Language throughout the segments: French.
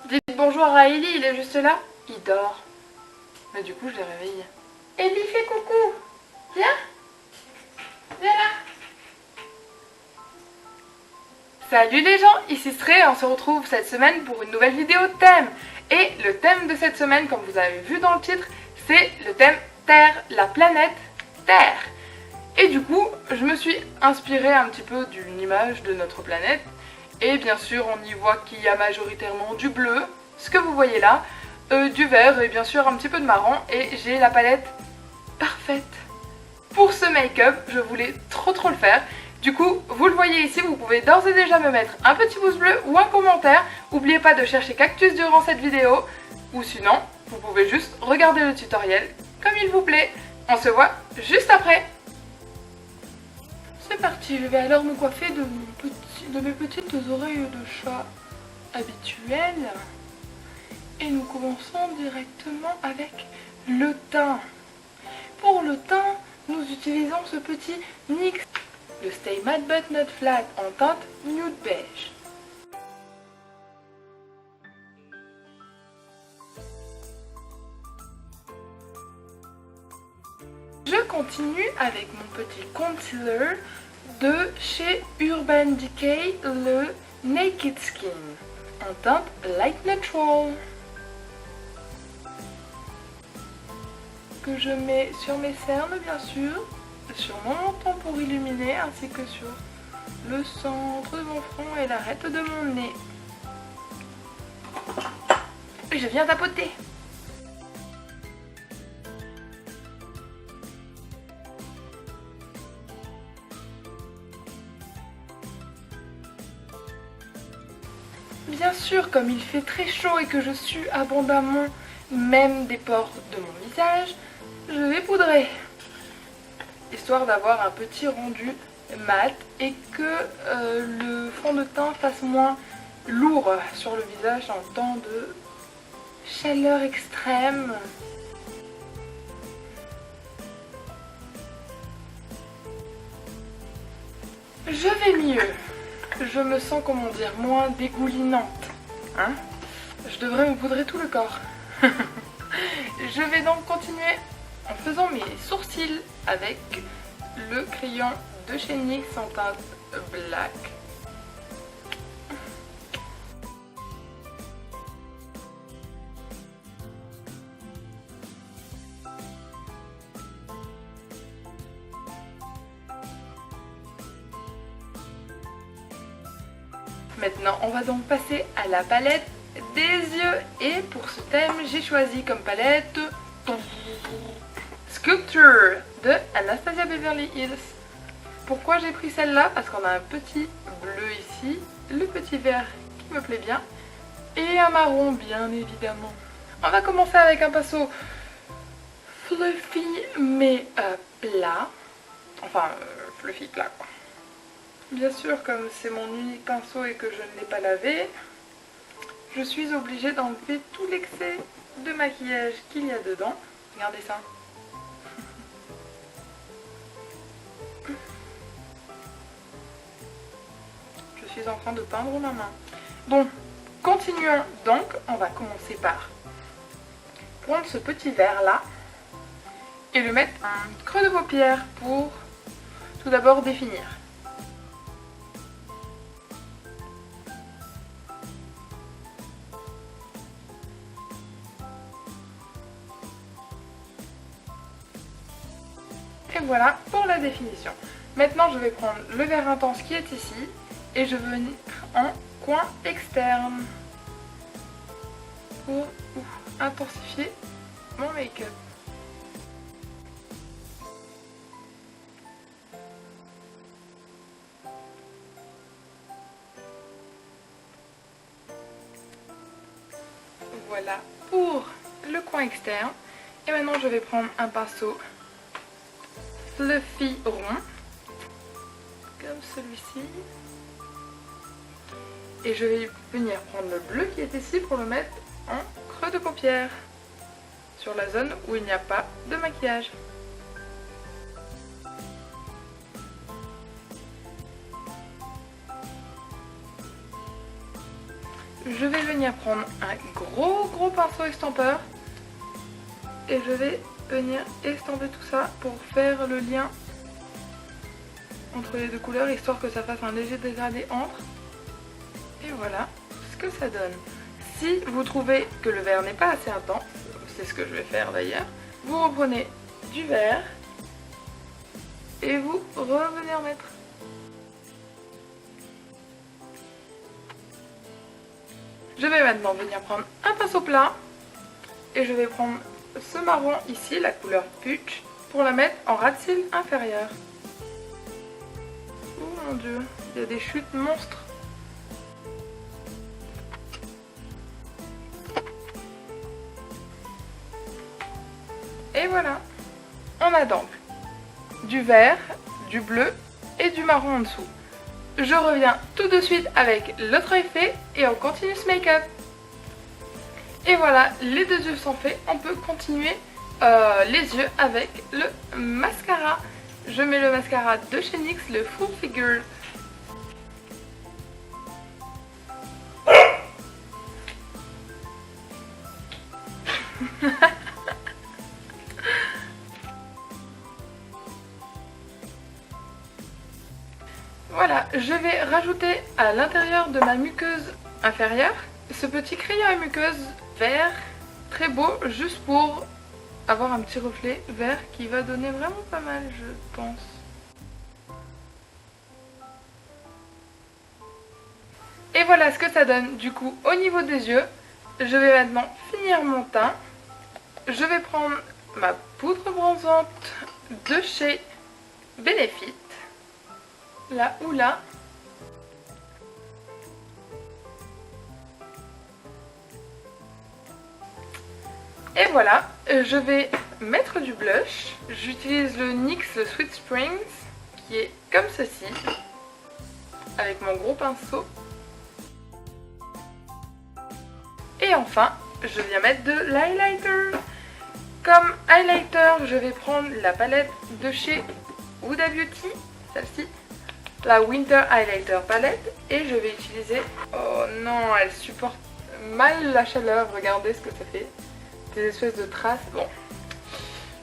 Dites bonjour à Ellie, il est juste là. Il dort. Mais du coup, je l'ai réveillé. Ellie, fais coucou. Viens. Viens là. Salut les gens, ici Stray, on se retrouve cette semaine pour une nouvelle vidéo thème. Et le thème de cette semaine, comme vous avez vu dans le titre, c'est le thème Terre, la planète Terre. Et du coup, je me suis inspirée un petit peu d'une image de notre planète. Et bien sûr, on y voit qu'il y a majoritairement du bleu, ce que vous voyez là, du vert et bien sûr un petit peu de marron. Et j'ai la palette parfaite pour ce make-up, je voulais trop le faire. Du coup, vous le voyez ici, vous pouvez d'ores et déjà me mettre un petit pouce bleu ou un commentaire. N'oubliez pas de chercher cactus durant cette vidéo. Ou sinon, vous pouvez juste regarder le tutoriel comme il vous plaît. On se voit juste après. C'est parti, je vais alors me coiffer de mes petites oreilles de chat habituelles. Et nous commençons directement avec le teint. Pour le teint, nous utilisons ce petit NYX, le Stay Matte But Not Flat en teinte nude beige. Je continue avec mon petit concealer de chez Urban Decay, le Naked Skin en teinte Light Neutral, que je mets sur mes cernes bien sûr, sur mon menton pour illuminer, ainsi que sur le centre de mon front et l'arête de mon nez. Et je viens tapoter. Bien sûr, comme il fait très chaud et que je sue abondamment même des pores de mon visage, je vais poudrer, histoire d'avoir un petit rendu mat et que le fond de teint fasse moins lourd sur le visage en temps de chaleur extrême. Je vais mieux. Je me sens, comment dire, moins dégoulinante. Hein? Je devrais me poudrer tout le corps. Je vais donc continuer en faisant mes sourcils avec le crayon de chez NYX en teinte black. Maintenant, on va donc passer à la palette des yeux. Et pour ce thème, j'ai choisi comme palette Sculpture de Anastasia Beverly Hills. Pourquoi j'ai pris celle-là? Parce qu'on a un petit bleu ici, le petit vert qui me plaît bien, et un marron bien évidemment. On va commencer avec un pinceau fluffy mais plat. Enfin, fluffy plat quoi. Bien sûr, comme c'est mon unique pinceau et que je ne l'ai pas lavé, je suis obligée d'enlever tout l'excès de maquillage qu'il y a dedans. Regardez ça. Je suis en train de peindre ma main. Bon, continuons donc. On va commencer par prendre ce petit verre là et le mettre un creux de paupière pour tout d'abord définir. Et voilà pour la définition. Maintenant, je vais prendre le vert intense qui est ici et je vais venir en coin externe pour intensifier mon make-up. Voilà pour le coin externe. Et maintenant, je vais prendre un pinceau fluffy rond, comme celui-ci. Et je vais venir prendre le bleu qui est ici pour le mettre en creux de paupière, sur la zone où il n'y a pas de maquillage. je vais venir prendre un gros pinceau estampeur et je vais venir estamper tout ça pour faire le lien entre les deux couleurs, histoire que ça fasse un léger dégradé entre. Et voilà ce que ça donne. Si vous trouvez que le vert n'est pas assez intense, c'est ce que je vais faire d'ailleurs, vous reprenez du vert et vous revenez en mettre. Je vais maintenant venir prendre un pinceau plat et je vais prendre ce marron ici, la couleur Puch, pour la mettre en ras de cils inférieur. Oh mon dieu, il y a des chutes monstres. Et voilà, on a donc du vert, du bleu et du marron en dessous. Je reviens tout de suite avec l'autre effet et on continue ce make-up. Et voilà, les deux yeux sont faits, on peut continuer les yeux avec le mascara. Je mets le mascara de chez NYX, le Full Figure. Voilà, je vais rajouter à l'intérieur de ma muqueuse inférieure ce petit crayon à muqueuse vert, très beau, juste pour avoir un petit reflet vert qui va donner vraiment pas mal, je pense. Et voilà ce que ça donne du coup au niveau des yeux. Je vais maintenant finir mon teint. Je vais prendre ma poudre bronzante de chez Benefit, la Hoola. Et voilà, je vais mettre du blush. J'utilise le NYX le Sweet Springs qui est comme ceci, avec mon gros pinceau. Et enfin, je viens mettre de l'highlighter. Comme highlighter, je vais prendre la palette de chez Huda Beauty, celle-ci, la Winter Highlighter Palette, et je vais utiliser... Oh non, elle supporte mal la chaleur, regardez ce que ça fait. Des espèces de traces, bon,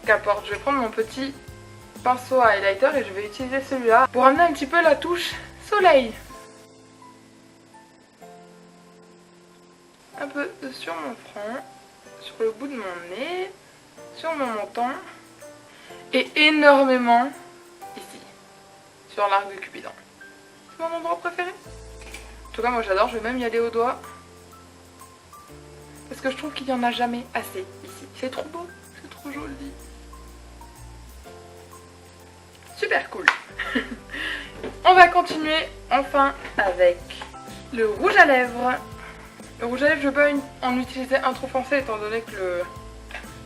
qu'importe. Je vais prendre mon petit pinceau à highlighter et je vais utiliser celui-là pour amener un petit peu la touche soleil. Un peu sur mon front, sur le bout de mon nez, sur mon menton et énormément ici, sur l'arc de Cupidon. C'est mon endroit préféré. En tout cas, moi j'adore, je vais même y aller au doigt. Parce que je trouve qu'il n'y en a jamais assez ici. C'est trop beau, c'est trop joli. Super cool. On va continuer enfin avec le rouge à lèvres. Le rouge à lèvres, je peux en utiliser un trop foncé étant donné que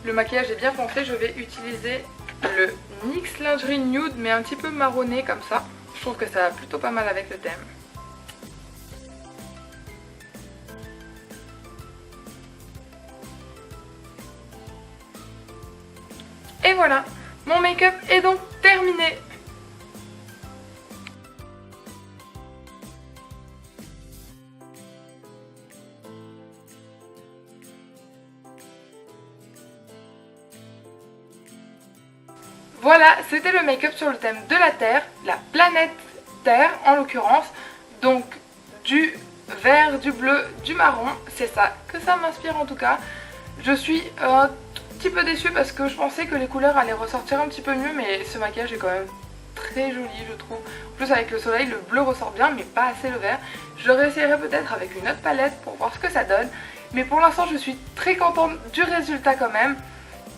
le maquillage est bien foncé. Je vais utiliser le NYX Lingerie Nude mais un petit peu marronné comme ça. Je trouve que ça va plutôt pas mal avec le thème. Et voilà, mon make-up est donc terminé. Voilà, c'était le make-up sur le thème de la Terre, la planète Terre en l'occurrence. Donc du vert, du bleu, du marron, c'est ça que ça m'inspire en tout cas. Je suis un petit peu déçue parce que je pensais que les couleurs allaient ressortir un petit peu mieux, mais ce maquillage est quand même très joli je trouve. En plus avec le soleil, le bleu ressort bien mais pas assez le vert. Je réessayerai peut-être avec une autre palette pour voir ce que ça donne. Mais pour l'instant je suis très contente du résultat quand même.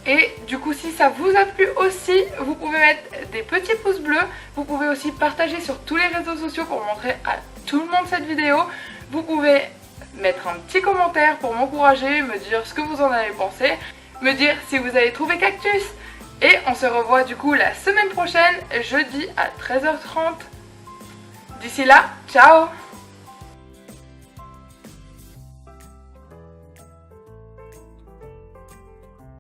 Et du coup si ça vous a plu aussi, vous pouvez mettre des petits pouces bleus. Vous pouvez aussi partager sur tous les réseaux sociaux pour montrer à tout le monde cette vidéo. Vous pouvez mettre un petit commentaire pour m'encourager, me dire ce que vous en avez pensé, me dire si vous avez trouvé Cactus. Et on se revoit du coup la semaine prochaine, jeudi à 13h30. D'ici là, ciao!